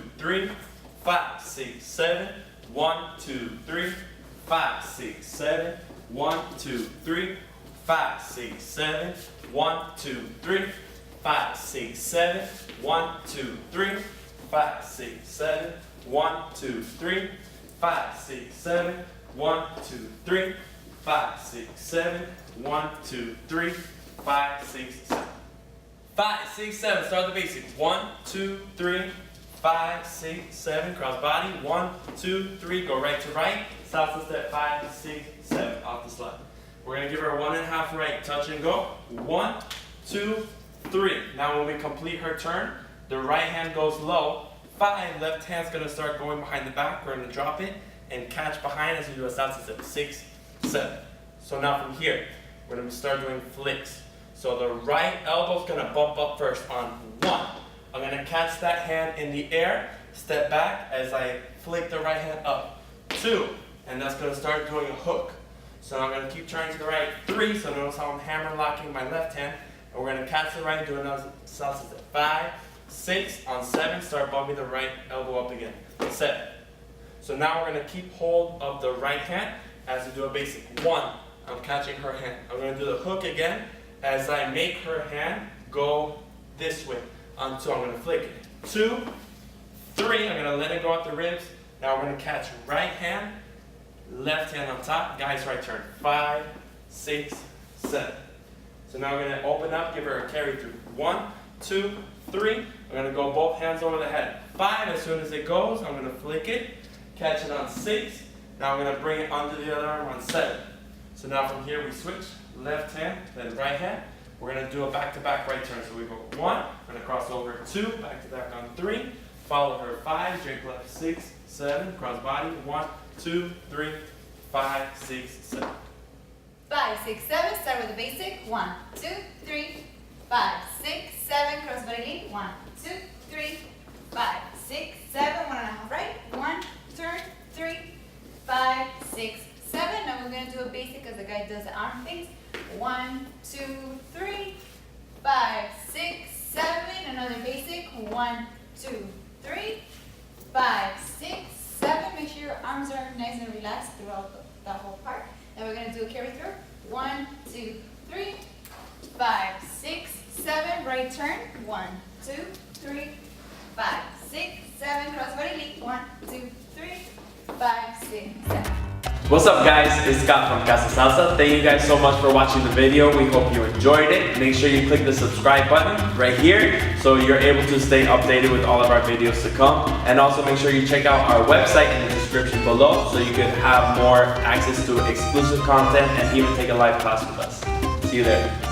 2, 3, 5, 6, 7. 1, 2, 3, 5, 6, 7. 1, 2, 3, 5, 6, 7. 1, 2, 3, 5, 6, 7. 1, 2, 3, 5, 6, 7. 1, 2, 3, 5, 6, 7. 1, 2, 3, 5, 6, 7. 1, 2, 3, 5, 6, 7. 5, 6, 7. Start the basics. 1, 2, 3, 5, 6, 7. Cross body. 1, 2, 3. Go right to right. Salsa step 5, 6, 7. Off the slide. We're going to give her 1.5 right. Touch and go. 1, 2, 3. Now when we complete her turn, the right hand goes low. 5. Left hand's going to start going behind the back. We're going to drop it and catch behind as we do a salsa step. 6, 7. So now from here, we're going to start doing flicks. So the right elbow's going to bump up first on 1. I'm going to catch that hand in the air, step back as I flick the right hand up. 2, and that's going to start doing a hook. So now I'm going to keep turning to the right. 3, so notice how I'm hammer locking my left hand. And we're going to catch the right and do another salsa step. 5, 6, on 7, start bumping the right elbow up again. 7. So now we're going to keep hold of the right hand as we do a basic. 1, I'm catching her hand. I'm going to do the hook again as I make her hand go this way. On 2, I'm going to flick it. 2, 3, I'm going to let it go out the ribs. Now we're going to catch right hand, left hand on top. Guys, right turn. 5, 6, 7. So now we're going to open up, give her a carry through. 1, 2, 3. I'm going to go both hands over the head. 5, as soon as it goes, I'm going to flick it, catch it on 6. Now I'm going to bring it under the other arm on 7. So now from here we switch, left hand, then right hand. We're going to do a back-to-back right turn. So we go 1, we're going to cross over 2, back-to-back on 3, follow her 5, drink left 6, 7, cross body, 1, 2, 3, 5, 6, 7. 5, 6, 7, start with the basic. 1, 2, 3, 5, 6, 7, cross body lead. 1, 2, 3, 5, 6, 7, 1.5 right. 1, turn, 3, 5, 6, 7. Now we're going to do a basic as the guy does the arm things. 1, 2, 3, 5, 6, 7. Another basic. 1, 2, 3, 5, 6, 7. Make sure your arms are nice and relaxed throughout the whole part. Then we're going to do a carry through. 1, 2, 3, 5, 6, 7. Right turn. 1, 2, 3, 5, 6, 7. Cross body lead. 1, 2, 3, 5, 6, 7. What's up guys, it's Scott from Casa Salsa. Thank you guys so much for watching the video. We hope you enjoyed it. Make sure you click the subscribe button right here so you're able to stay updated with all of our videos to come. And also make sure you check out our website in the description below so you can have more access to exclusive content and even take a live class with us. See you there.